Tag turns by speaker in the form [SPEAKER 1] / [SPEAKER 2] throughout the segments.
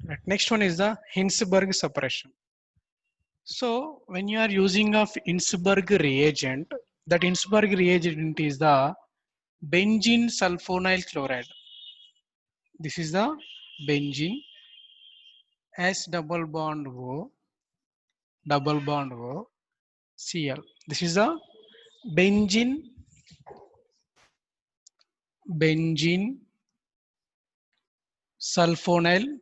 [SPEAKER 1] Right. Next one is the Hinsberg separation. So when you are using of Hinsberg reagent, that Hinsberg reagent is the benzene sulfonyl chloride. This is the benzene S double bond O Cl. This is the benzene sulfonyl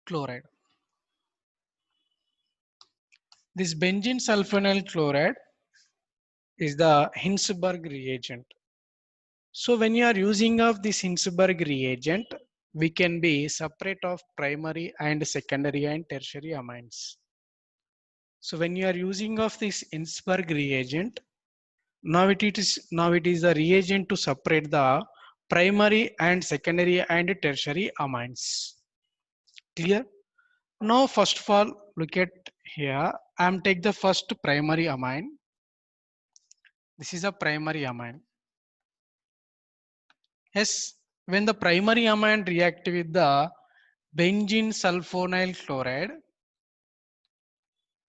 [SPEAKER 1] chloride. This benzene sulfonyl chloride is the Hinsberg reagent. So when you are using of this Hinsberg reagent, we can be separate of primary and secondary and tertiary amines. So when you are using of this Hinsberg reagent, now it is the reagent to separate the primary and secondary and tertiary amines. Clear? Now first of all, look at here. I am take the first primary amine. This is a primary amine. Yes, when the primary amine react with the benzene sulfonyl chloride,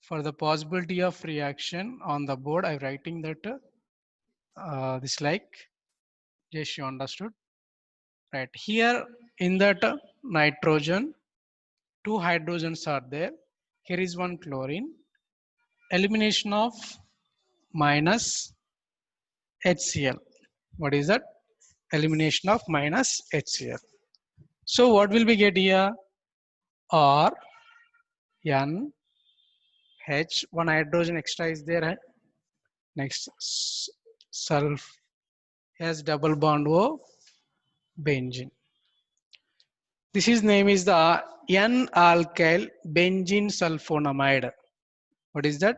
[SPEAKER 1] for the possibility of reaction on the board, I'm writing that this like, just you understood. Right here in that nitrogen, two hydrogens are there. Here is one chlorine. Elimination of minus HCl. What is that? Elimination of minus HCl. So what will we get here? R N H, one hydrogen extra is there. Next sulf has double bond O benzene. This is name is the N-alkyl benzene sulfonamide. What is that?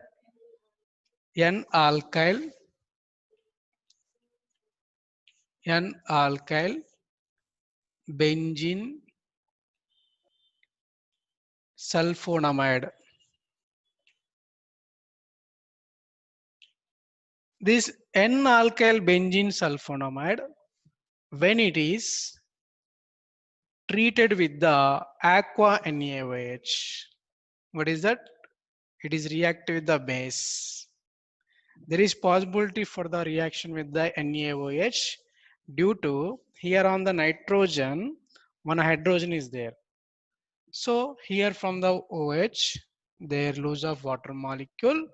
[SPEAKER 1] N-alkyl benzene sulfonamide. This N-alkyl benzene sulfonamide, when it is treated with the aqua NaOH, what is that? It is react with the base. There is possibility for the reaction with the NaOH due to here on the nitrogen, one hydrogen is there. So here from the OH, there lose of water molecule.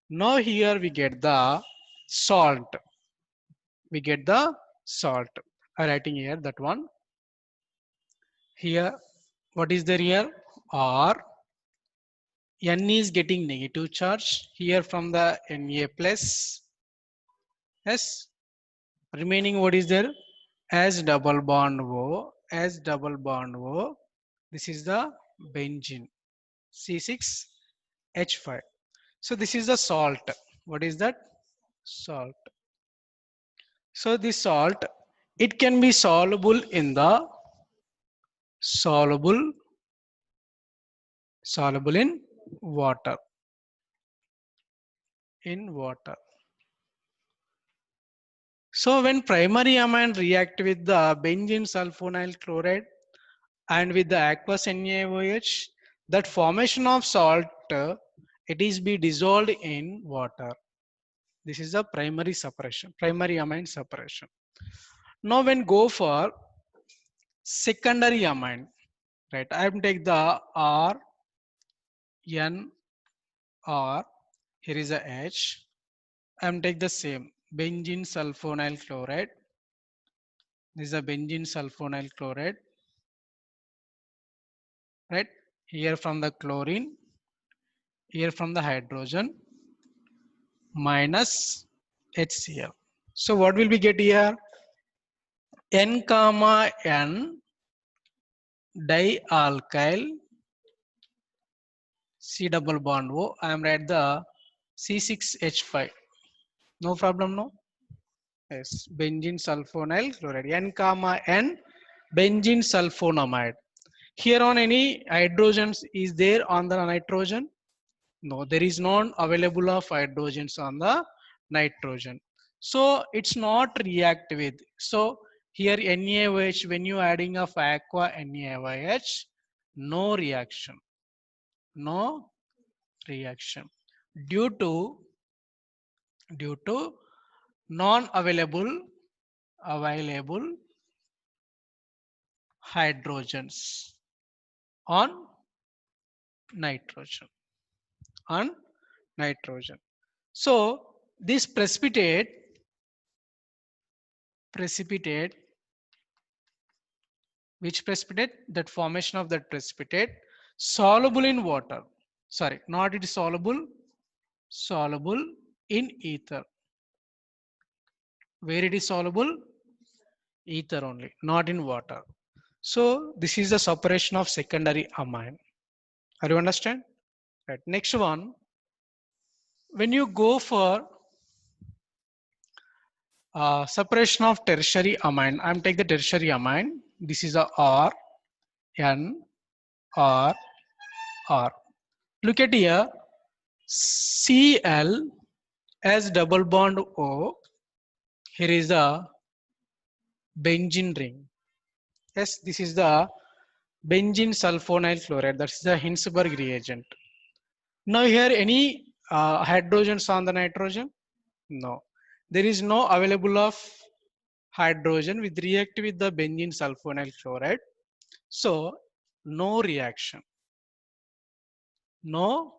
[SPEAKER 1] Now here we get the salt. We get the salt. I'm writing here that one. Here, what is there here? R. N is getting negative charge. Here from the Na plus. Yes. Remaining what is there? As double bond O. As double bond O. This is the benzene. C6H5. So this is the salt. What is that? Salt. So this salt, it can be soluble in the soluble in water. In water. So when primary amine react with the benzene sulfonyl chloride and with the aqueous NaOH, that formation of salt, it is be dissolved in water. This is the primary separation, primary amine separation. Now when go for secondary amine, right? I am take the R, N, R, here is a H. I am take the same benzene sulfonyl chloride. This is a benzene sulfonyl chloride, right? Here from the chlorine, here from the hydrogen, minus HCl. So what will we get here? N comma N dialkyl C double bond O. I am write the C6H5. No problem, no? Yes, benzene sulfonyl chloride. N comma N benzene sulfonamide. Here on any hydrogens is there on the nitrogen? No, there is none available of hydrogens on the nitrogen. So it's not react with. So Here NaOH, when you adding of aqua NaOH, no reaction. No reaction. Due to non-available hydrogens on nitrogen. So this precipitate which precipitate, that formation of that precipitate soluble in water, sorry, not it is soluble in ether. Where it is soluble? Ether only, not in water. So this is the separation of secondary amine. Are you understand? Right. Next one, when you go for separation of tertiary amine, I'm take the tertiary amine. This is a R, N, R, R. Look at here, Cl as double bond O. Here is the benzene ring. Yes, this is the benzene sulfonyl chloride. That's the Hinsberg reagent. Now here any hydrogens on the nitrogen? No. There is no available of hydrogen with react with the benzene sulfonyl chloride. So no reaction. No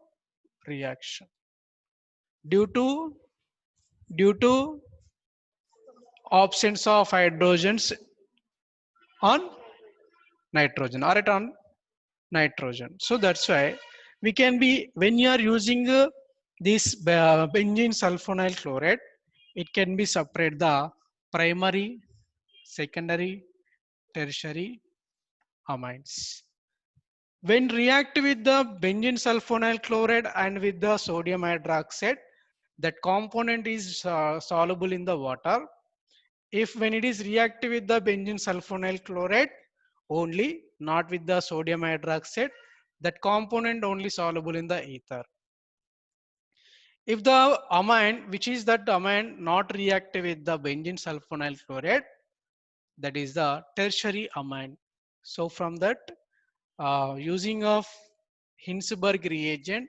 [SPEAKER 1] reaction. Due to absence of hydrogens on nitrogen or at on nitrogen. So that's why we can be, when you are using this benzene sulfonyl chloride, it can be separate the primary, secondary, tertiary amines. When react with the benzene sulfonyl chloride and with the sodium hydroxide, that component is soluble in the water. If when it is reactive with the benzene sulfonyl chloride only, not with the sodium hydroxide, that component only soluble in the ether. If the amine, which is that amine not reactive with the benzene sulfonyl chloride, that is the tertiary amine. So from that, using of Hinsberg reagent,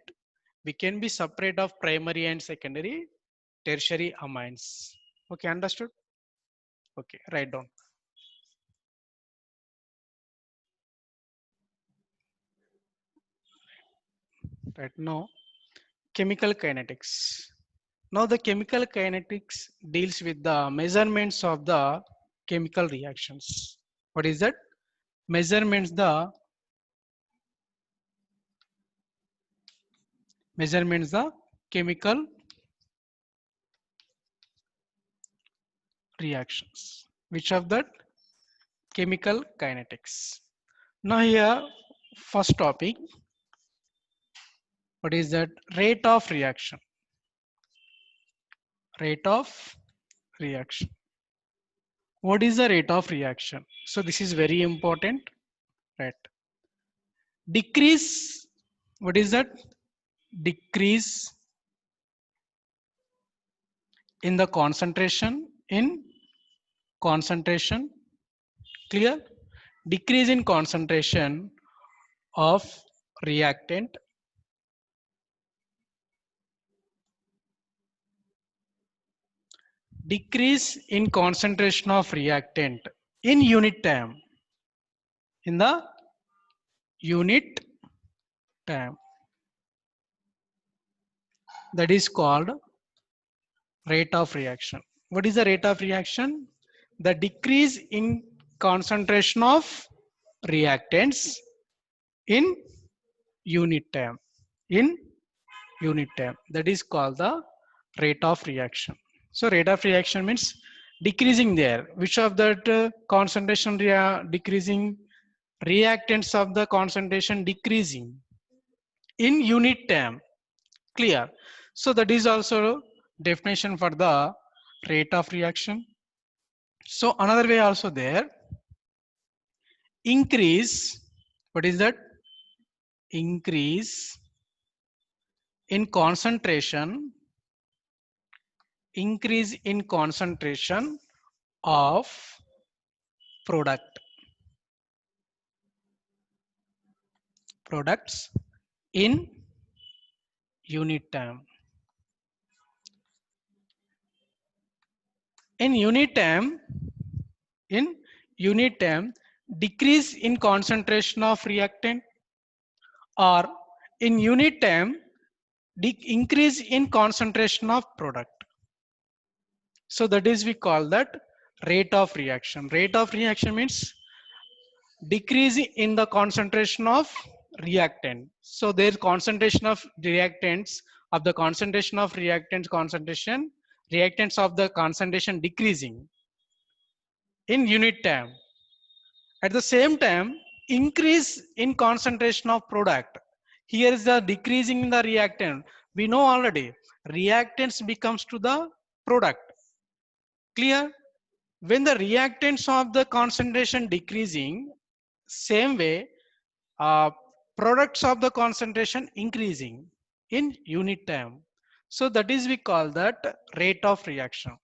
[SPEAKER 1] we can be separate of primary and secondary tertiary amines. Okay, understood? Okay, write down. Right now, chemical kinetics. Now the chemical kinetics deals with the measurements of the chemical reactions. What is that? Measurements the chemical reactions. Which of that? Chemical kinetics. Now here, first topic, what is that? Rate of reaction. Rate of reaction. What is the rate of reaction? So this is very important, right? Decrease, what is that? Decrease in the concentration, clear? Decrease in concentration of reactant decrease in concentration of reactant in unit time, in the unit time, that is called rate of reaction. What is the rate of reaction? The decrease in concentration of reactants in unit time, that is called the rate of reaction. So rate of reaction means decreasing there. Which of that concentration decreasing, reactants of the concentration decreasing in unit time, clear? So that is also definition for the rate of reaction. So another way also there, increase, what is that? Increase in concentration, increase in concentration of product, products in unit time. In unit time, in unit time, decrease in concentration of reactant, or in unit time, increase in concentration of product. So that is we call that rate of reaction. Rate of reaction means decrease in the concentration of reactant. So there is concentration of reactants of the concentration of reactants concentration, reactants of the concentration decreasing in unit time. At the same time, increase in concentration of product. Here is the decreasing in the reactant. We know already reactants becomes to the product. Clear? When the reactants of the concentration decreasing, same way uh, products of the concentration increasing in unit time. So that is we call that rate of reaction.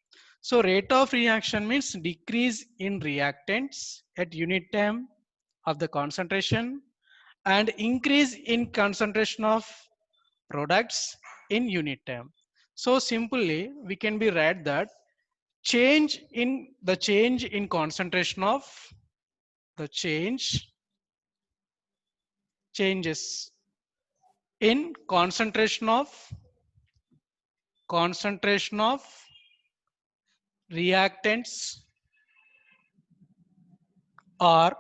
[SPEAKER 1] So rate of reaction means decrease in reactants at unit time of the concentration and increase in concentration of products in unit time. So simply we can be read that change in concentration of the changes in concentration of reactants or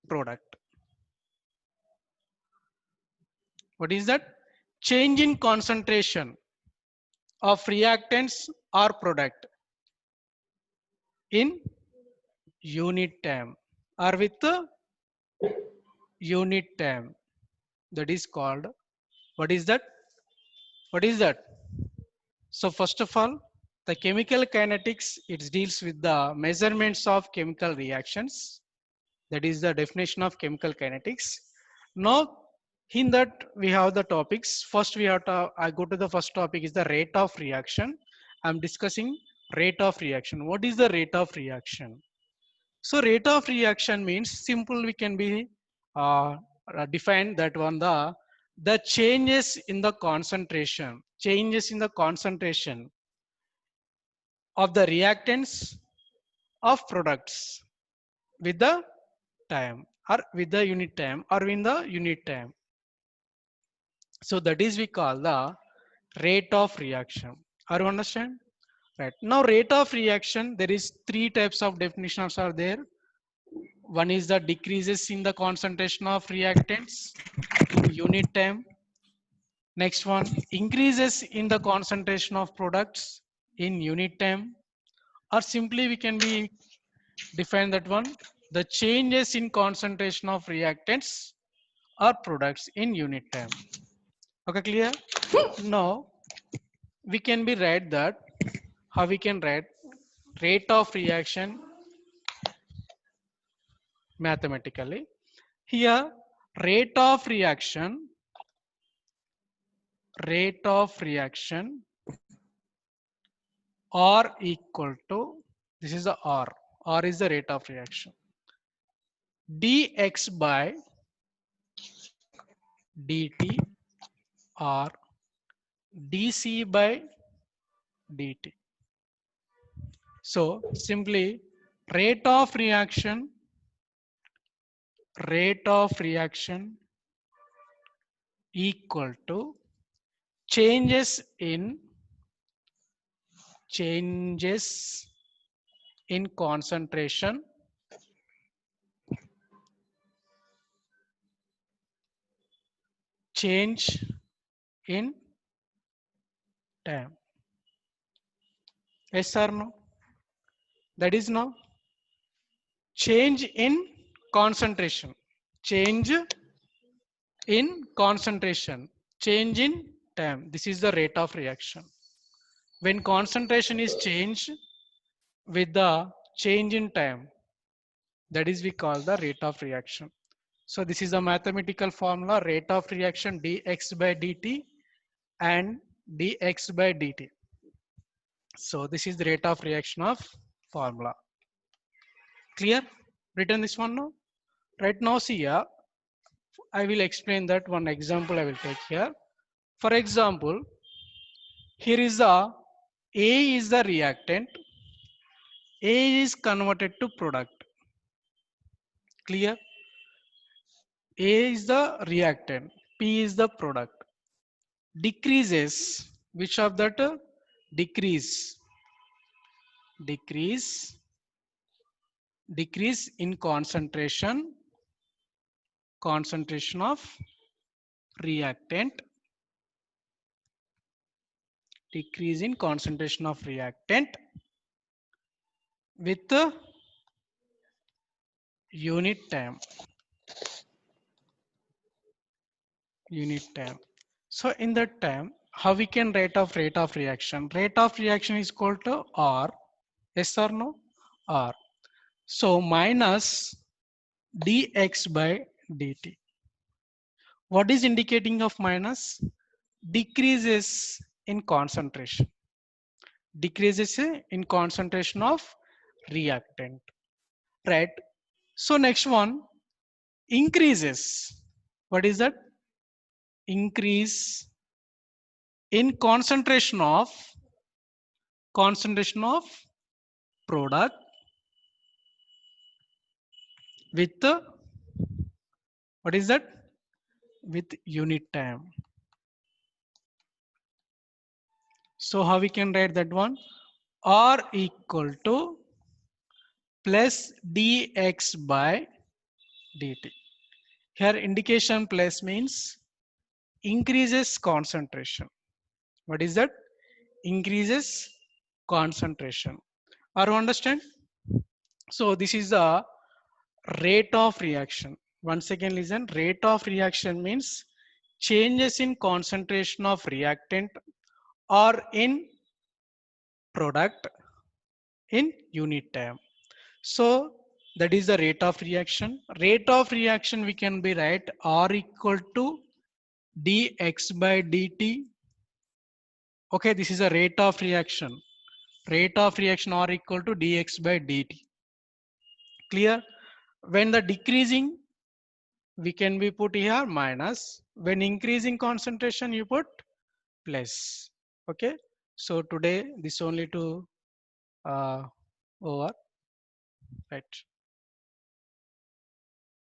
[SPEAKER 1] product. What is that? Change in concentration of reactants or product in unit time or with the unit time. That is called, what is that? What is that? So first of all, the chemical kinetics, it deals with the measurements of chemical reactions. That is the definition of chemical kinetics. Now, in that we have the topics. First, we have to, I go to the first topic is the rate of reaction. I'm discussing rate of reaction. What is the rate of reaction? So rate of reaction means simple, we can be define that one, the changes in the concentration, of the reactants of products with the time or with the unit time or in the unit time. So that is we call the rate of reaction. Are you understand? Right. Now rate of reaction, there is three types of definitions are there. One is the decreases in the concentration of reactants in unit time. Next one, increases in the concentration of products in unit time. Or simply we can be define that one, the changes in concentration of reactants or products in unit time. Okay, clear? Now we can be write that, how we can write rate of reaction mathematically. Here rate of reaction R equal to, this is the R is the rate of reaction, dx by dt or dc by dt. So simply rate of reaction equal to changes in concentration change in time. Yes or no? That is no. Change in concentration, change in concentration, change in time. This is the rate of reaction. When concentration is changed with the change in time, that is we call the rate of reaction. So this is a mathematical formula, rate of reaction dx by dt and dx by dt. So this is the rate of reaction of formula. Clear? Written this one now? Right now, see here, I will explain that one example I will take here. For example, here is the A is the reactant, A is converted to product. Clear? A is the reactant, P is the product. Decreases, which of that? Decrease, decrease, decrease in concentration, concentration of reactant, decrease in concentration of reactant with the unit time, unit time. So in that time, how we can rate of reaction? Rate of reaction is equal to R. Yes or no? R. So minus dx by dt. What is indicating of minus? Decreases in concentration. Decreases in concentration of reactant. Right. So next one, increases. What is that? Increase in concentration of product with what is that? With unit time. So how we can write that one? R equal to plus dx by dt. Here indication plus means increases concentration. What is that? Increases concentration. Are you understand? So this is the rate of reaction. Once again listen, rate of reaction means changes in concentration of reactant or in product in unit time. So that is the rate of reaction. Rate of reaction we can be write R equal to dx by dt. Okay, this is a rate of reaction. Rate of reaction R equal to dx by dt. Clear? When the decreasing, we can be put here minus. When increasing concentration, you put plus. Okay. So today this only to over. Right.